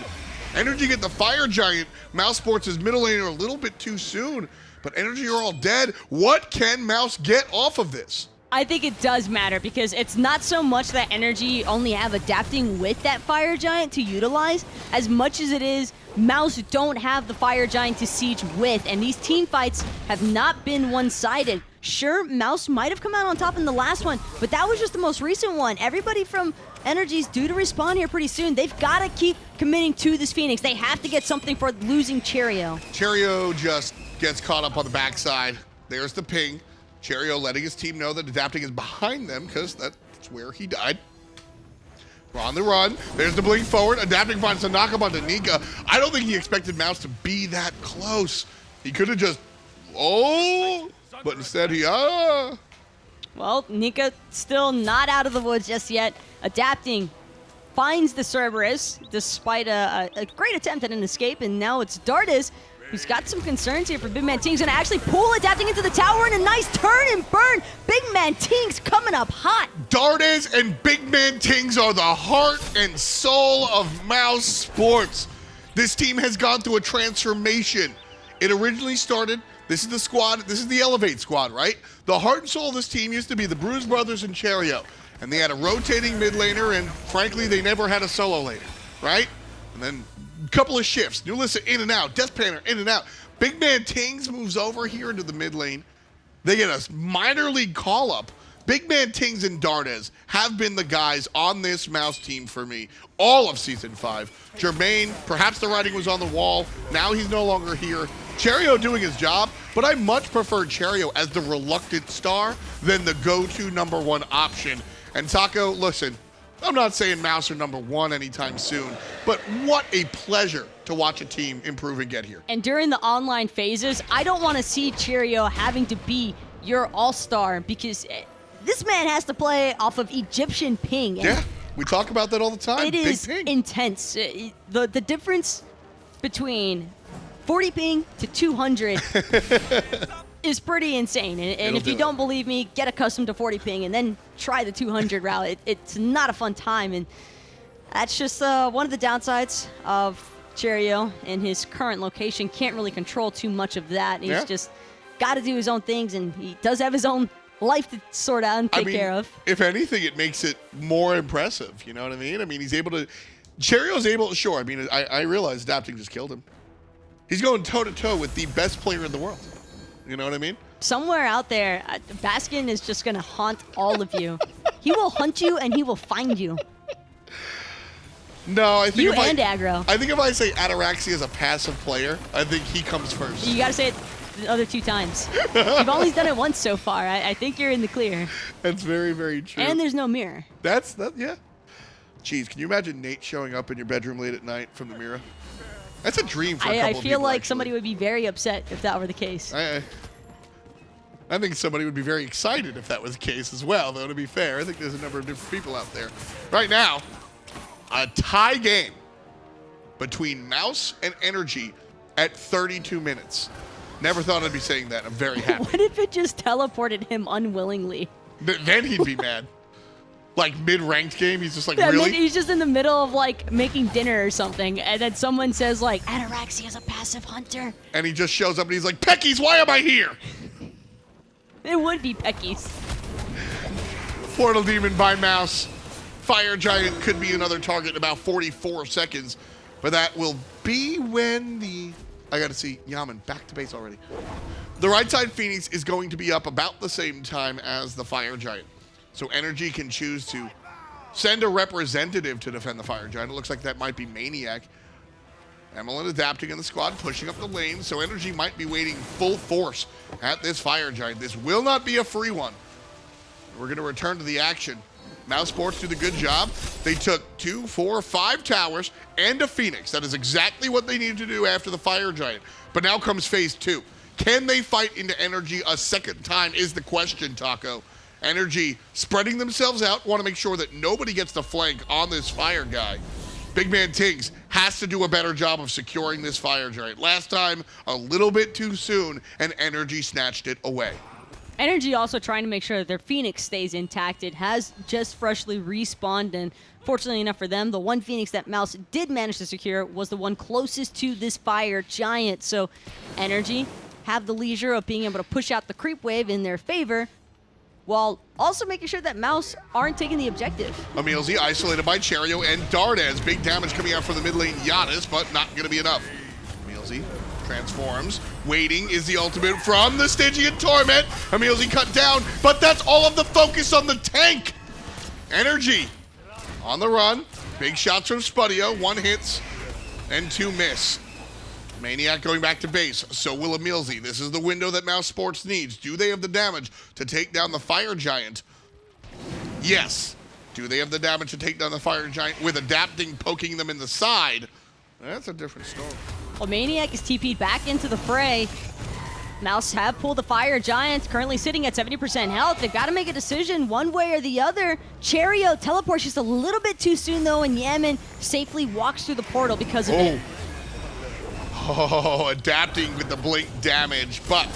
NRG get the Fire Giant. Mousesports is middle laner a little bit too soon, but NRG are all dead. What can Mouse get off of this? I think it does matter because it's not so much that NRG only have adapting with that Fire Giant to utilize, as much as it is Mouse don't have the Fire Giant to siege with, and these team fights have not been one-sided. Sure, Mouse might have come out on top in the last one, but that was just the most recent one. Everybody from NRG's due to respawn here pretty soon. They've got to keep committing to this Phoenix. They have to get something for losing Cherryo. Cherryo just gets caught up on the backside. There's the ping. Cherryo letting his team know that adapting is behind them because that's where he died. We're on the run. There's the blink forward. Adapting finds the knock up onto Nika. I don't think he expected Mouse to be that close. He could have just, but instead he, Well, Nika still not out of the woods just yet. Adapting finds the Cerberus despite a great attempt at an escape, and now it's Dardez who's got some concerns here for BigManTingz. Gonna actually pull Adapting into the tower, and a nice turn and burn. BigManTingz coming up hot. Dardez and BigManTingz are the heart and soul of Mousesports. This team has gone through a transformation. It originally started, this is the squad, this is the Elevate squad, right? The heart and soul of this team used to be the Bruise Brothers and Cherryo. And they had a rotating mid laner, and frankly, they never had a solo laner, right? And then a couple of shifts. Nulissa in and out, Death Panner in and out. BigManTingz moves over here into the mid lane. They get a minor league call-up. BigManTingz and Dardez have been the guys on this Mouse team for me all of Season 5. Jermaine, perhaps the writing was on the wall. Now he's no longer here. Cherryo doing his job, but I much prefer Cherryo as the reluctant star than the go-to #1 option. And Taco, listen, I'm not saying Mouse are #1 anytime soon, but what a pleasure to watch a team improve and get here. And during the online phases, I don't want to see Cherryo having to be your all-star, because this man has to play off of Egyptian ping. Yeah, we talk about that all the time. It is intense. The difference between 40 ping to 200 is pretty insane. And if you don't believe me, get accustomed to 40 ping and then try the 200 route. It's not a fun time, and that's just one of the downsides of Cherryo in his current location. Can't really control too much of that. He's just got to do his own things, and he does have his own life to sort out and take care of. If anything, it makes it more impressive. You know what I mean? I mean, he's able to. Cherryo's able to. Sure. I mean, I realize Adapting just killed him. He's going toe-to-toe with the best player in the world. You know what I mean? Somewhere out there, Baskin is just going to haunt all of you. He will hunt you, and he will find you. No, I think you and aggro. I think if I say Ataraxia is a passive player, I think he comes first. You got to say it the other 2 times. You've only done it once so far. I think you're in the clear. That's very, very true. And there's no mirror. Yeah. Jeez, can you imagine Nate showing up in your bedroom late at night from the mirror? That's a dream for a couple of people. I feel like actually. Somebody would be very upset if that were the case. I think somebody would be very excited if that was the case as well, though, to be fair. I think there's a number of different people out there. Right now, a tie game between Mouse and NRG at 32 minutes. Never thought I'd be saying that. I'm very happy. What if it just teleported him unwillingly? Then he'd be mad. Like mid-ranked game, he's just like, really? He's just in the middle of like making dinner or something, and then someone says like, Ataraxia is a passive hunter. And he just shows up and he's like, Peckies, why am I here? It would be Peckies. Portal Demon by Mouse. Fire Giant could be another target in about 44 seconds, but that will be when the... I gotta see Yammyn back to base already. The right side Phoenix is going to be up about the same time as the Fire Giant. So NRG can choose to send a representative to defend the Fire Giant. It looks like that might be maniaKK. emilitoo adapting in the squad, pushing up the lane, so NRG might be waiting full force at this Fire Giant. This will not be a free one. We're going to return to the action. Mousesports do the good job. They took 2, 4, 5 towers and a Phoenix. That is exactly what they needed to do after the Fire Giant. But now comes phase 2. Can they fight into NRG a second time is the question, Taco. NRG spreading themselves out, want to make sure that nobody gets the flank on this Fire guy. BigManTingz has to do a better job of securing this Fire Giant. Last time, a little bit too soon, and NRG snatched it away. NRG also trying to make sure that their Phoenix stays intact. It has just freshly respawned, and fortunately enough for them, the one Phoenix that Mouse did manage to secure was the one closest to this Fire Giant. So NRG have the leisure of being able to push out the creep wave in their favor, while also making sure that Mouse aren't taking the objective. EmilZy isolated by Cherryo and Dardez. Big damage coming out from the mid lane Janus, but not going to be enough. EmilZy transforms. Waiting is the ultimate from the Stygian Torment. EmilZy cut down, but that's all of the focus on the tank. NRG on the run. Big shots from Spudio. 1 hits and 2 miss. maniaKK going back to base, so will EmilZy. This is the window that Mousesports needs. Do they have the damage to take down the Fire Giant? Yes. Do they have the damage to take down the Fire Giant with adapting, poking them in the side? That's a different story. Well, maniaKK is TP'd back into the fray. Mouse have pulled the Fire Giant, currently sitting at 70% health. They've got to make a decision one way or the other. Cherryo teleports just a little bit too soon, though, and Yammyn safely walks through the portal because of it. Oh, adapting with the blink damage, but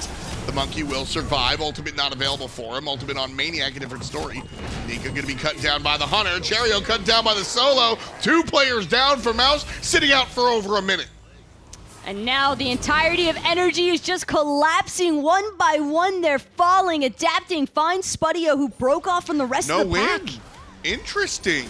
the monkey will survive. Ultimate not available for him. Ultimate on maniaKK, a different story. Nika going to be cut down by the Hunter. Cherryo cut down by the Solo. 2 players down for Mouse, sitting out for over a minute. And now the entirety of NRG is just collapsing one by one. They're falling, adapting, finds Spudio, who broke off from the rest of the pack. Interesting.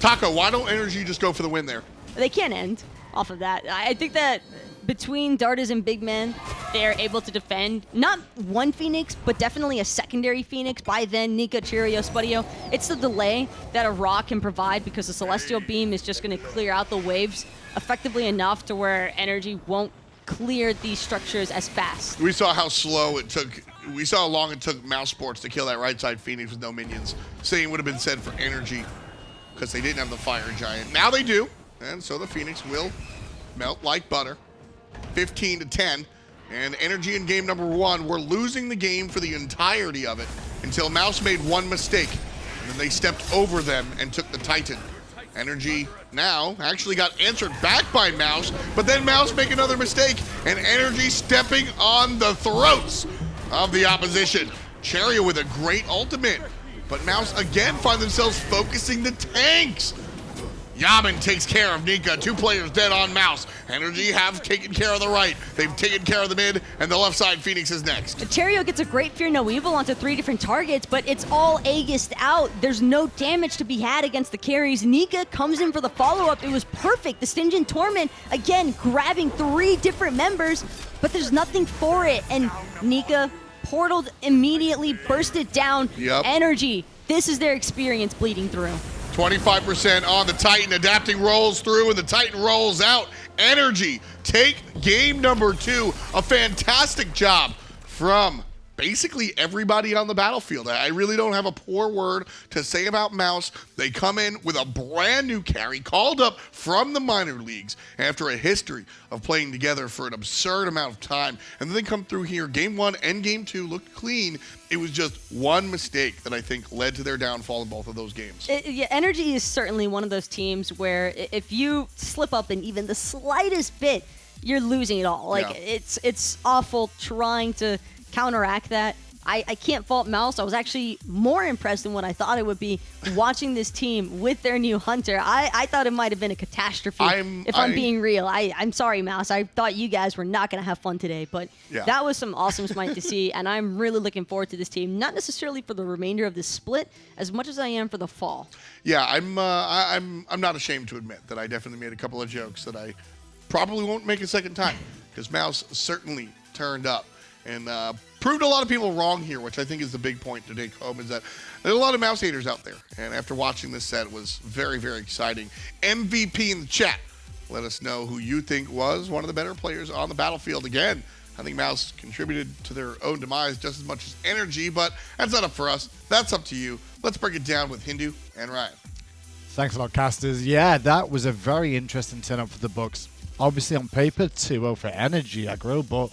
Taco, why don't NRG just go for the win there? They can't end off of that. I think that between Dardez and BigMan, they're able to defend not one Phoenix, but definitely a secondary Phoenix. By then, Nika, Cherryo, Spudio. It's the delay that a Ra can provide because the Celestial Beam is just going to clear out the waves effectively enough to where NRG won't clear these structures as fast. We saw how slow it took. We saw how long it took Mousesports to kill that right side Phoenix with no minions. Same would have been said for NRG because they didn't have the Fire Giant. Now they do, and so the Phoenix will melt like butter. 15-10, and NRG in game number 1 were losing the game for the entirety of it until Mouse made one mistake, and then they stepped over them and took the Titan. NRG now actually got answered back by Mouse, but then Mouse make another mistake, and NRG stepping on the throats of the opposition. Cherryo with a great ultimate, but Mouse again find themselves focusing the tanks. Yammyn takes care of Nika. 2 players dead on Mouse. NRG have taken care of the right. They've taken care of the mid, and the left side Phoenix is next. Cherryo gets a great Fear No Evil onto 3 different targets, but it's all Aegis out. There's no damage to be had against the carries. Nika comes in for the follow-up. It was perfect. The Stingent Torment, again, grabbing 3 different members, but there's nothing for it. And Nika portaled immediately, bursted down. Yep. NRG, this is their experience bleeding through. 25% on the Titan. Adapting rolls through, and the Titan rolls out. NRG take game number 2. A fantastic job from basically everybody on the battlefield. I really don't have a poor word to say about Mouse. They come in with a brand new carry called up from the minor leagues after a history of playing together for an absurd amount of time. And then they come through here. Game 1 and game 2 looked clean. It was just one mistake that I think led to their downfall in both of those games. Yeah, NRG is certainly one of those teams where if you slip up in even the slightest bit, you're losing it all. Like, yeah. It's awful trying to counteract that. I can't fault Mouse. I was actually more impressed than what I thought it would be watching this team with their new Hunter. I thought it might have been a catastrophe, if I'm being real. I'm sorry, Mouse. I thought you guys were not going to have fun today, but yeah. That was some awesome Smite to see, and I'm really looking forward to this team, not necessarily for the remainder of this split, as much as I am for the fall. Yeah, I'm not ashamed to admit that I definitely made a couple of jokes that I probably won't make a second time, because Mouse certainly turned up and proved a lot of people wrong here, which I think is the big point to take home, is that there's a lot of Mouse haters out there. And after watching this set, it was very, very exciting. MVP in the chat. Let us know who you think was one of the better players on the battlefield. Again, I think Mouse contributed to their own demise just as much as NRG, but that's not up for us. That's up to you. Let's break it down with Hindu and Ryan. Thanks a lot, casters. Yeah, that was a very interesting turn-up for the Bucks. Obviously, on paper, 2-0 for NRG aggro, but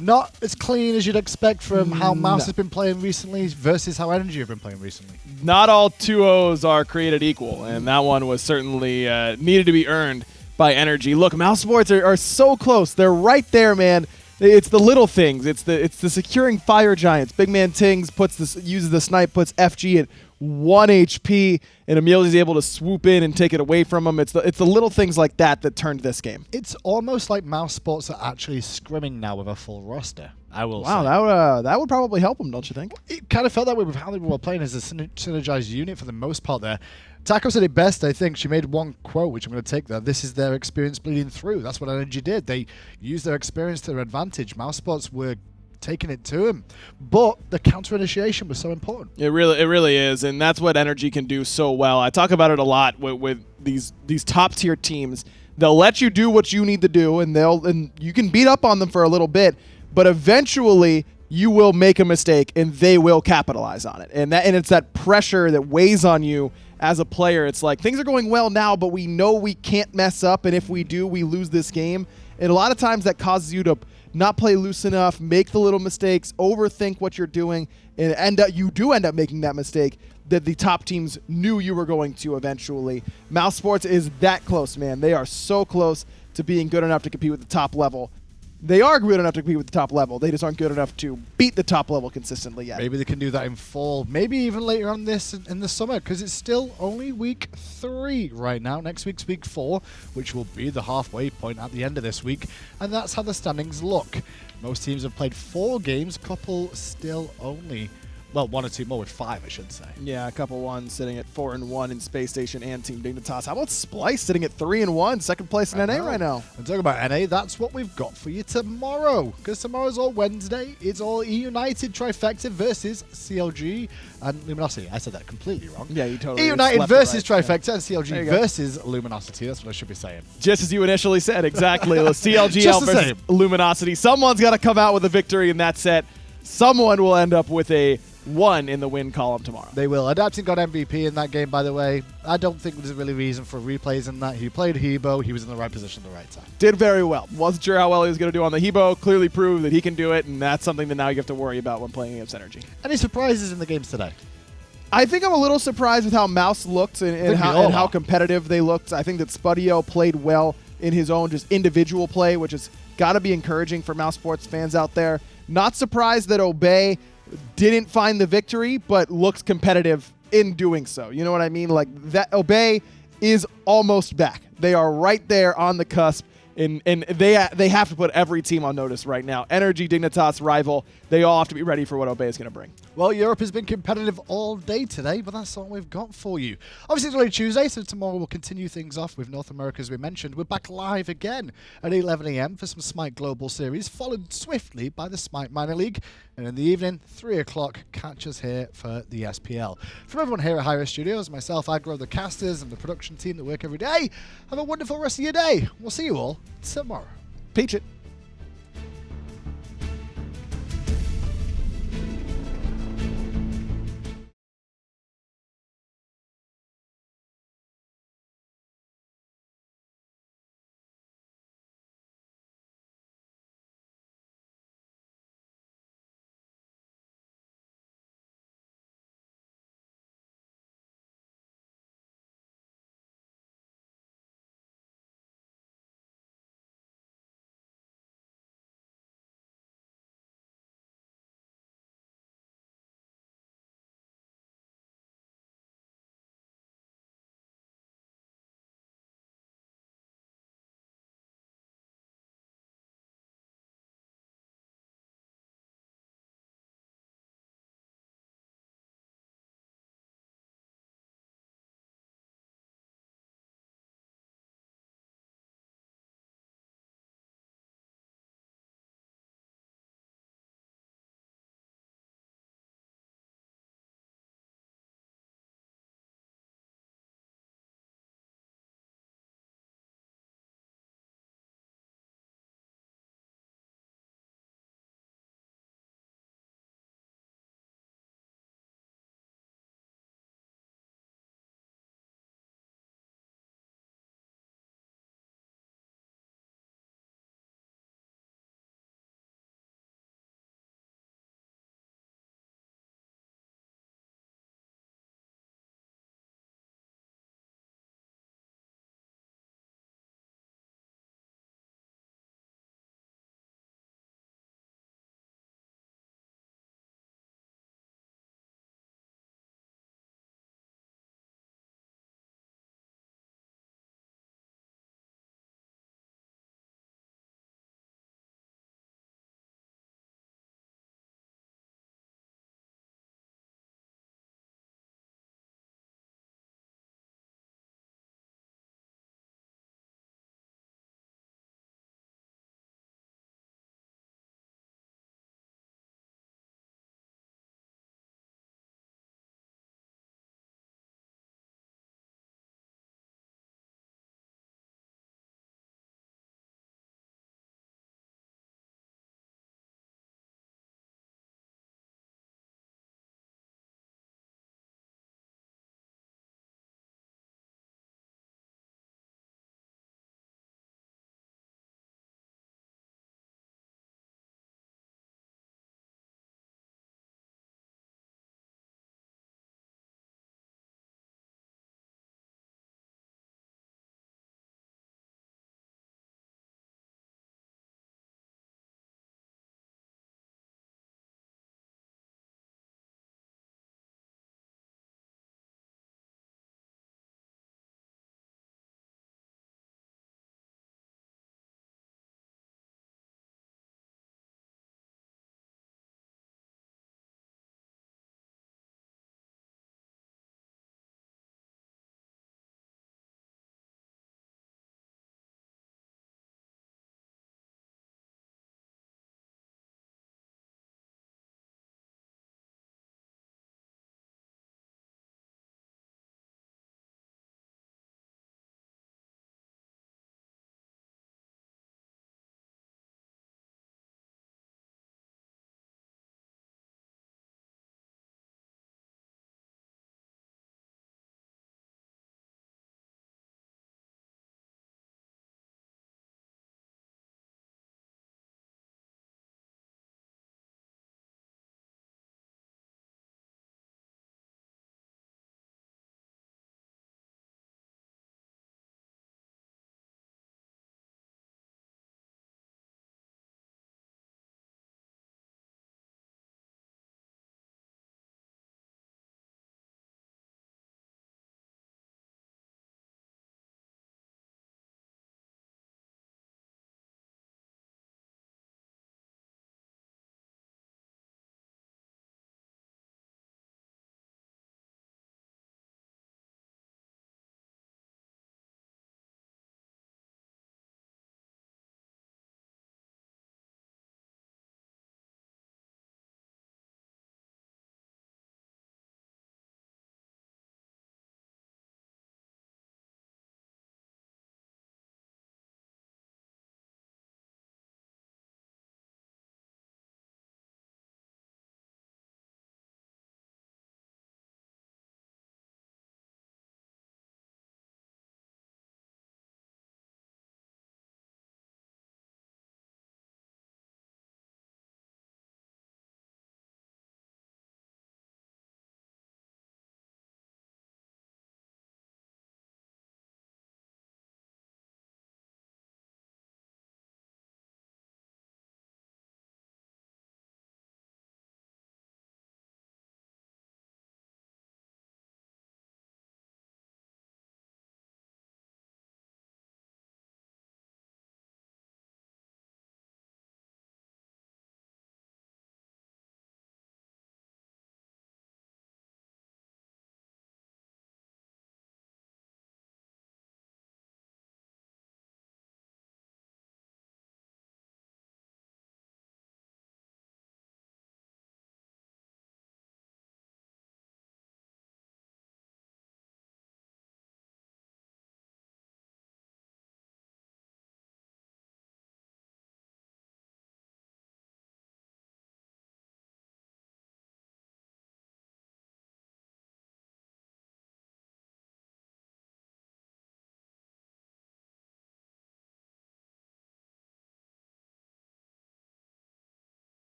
not as clean as you'd expect from how Mouse has been playing recently versus how NRG have been playing recently. Not all 2-0s are created equal, and that one was certainly needed to be earned by NRG. Look, Mousesports are so close. They're right there, man. It's the little things. It's the securing Fire Giants. BigManTingz uses the snipe, puts FG at 1 HP, and emilZy is able to swoop in and take it away from him. It's the little things like that that turned this game. It's almost like Mousesports are actually scrimming now with a full roster, I will say. Wow, that would probably help them, don't you think? It kind of felt that way with how they were playing as a synergized unit for the most part there. Taco said it best, I think. She made one quote, which I'm going to take there. This is their experience bleeding through. That's what NRG did. They used their experience to their advantage. Mousesports were taking it to him, but the counter initiation was so important. It really is, and that's what NRG can do so well. I talk about it a lot with these top tier teams. They'll let you do what you need to do, and you can beat up on them for a little bit, but eventually you will make a mistake and they will capitalize on it. And it's that pressure that weighs on you as a player. It's like, things are going well now, but we know we can't mess up, and if we do, we lose this game. And a lot of times that causes you to not play loose enough, make the little mistakes, overthink what you're doing, and you do end up making that mistake that the top teams knew you were going to eventually. Mousesports is that close, man. They are so close to being good enough to compete with the top level. They are good enough to compete with the top level. They just aren't good enough to beat the top level consistently yet. Maybe they can do that in fall. Maybe even later on this in the summer, because it's still only week 3 right now. Next week's week 4, which will be the halfway point at the end of this week. And that's how the standings look. Most teams have played 4 games. Couple still only... Well, 1 or 2 more with 5, I should say. Yeah, a couple ones sitting at 4-1 in Space Station and Team Dignitas. How about Splice sitting at 3-1, second place in NA right now? And talking about NA, that's what we've got for you tomorrow. Because tomorrow's all Wednesday. It's all E-United Trifecta versus CLG and Luminosity. I said that completely wrong. Yeah, you totally E-United versus right. Trifecta and CLG versus Luminosity. That's what I should be saying. Just as you initially said, exactly. CLG out versus Luminosity. Someone's got to come out with a victory in that set. Someone will end up with a 1 in the win column tomorrow. They will. Adapting got MVP in that game, by the way. I don't think there's really reason for replays in that. He played Hebo. He was in the right position at the right time. Did very well. Wasn't sure how well he was going to do on the Hebo. Clearly proved that he can do it, and that's something that now you have to worry about when playing against NRG. Any surprises in the games today? I think I'm a little surprised with how Mouse looked and how competitive they looked. I think that Spudio played well in his own just individual play, which has got to be encouraging for Mousesports fans out there. Not surprised that Obey didn't find the victory, but looks competitive in doing so. You know what I mean? Like, that Obey is almost back. They are right there on the cusp, and they have to put every team on notice right now. NRG, Dignitas, Rival, they all have to be ready for what Obey is going to bring. Well, Europe has been competitive all day today, but that's all we've got for you. Obviously, it's only Tuesday, so tomorrow we'll continue things off with North America, as we mentioned. We're back live again at 11 a.m. for some Smite Global Series, followed swiftly by the Smite Minor League. And in the evening, 3 o'clock, catch us here for the SPL. From everyone here at hi-rez Studios, myself, Agro, the casters, and the production team that work every day, have a wonderful rest of your day. We'll see you all tomorrow. Peach it.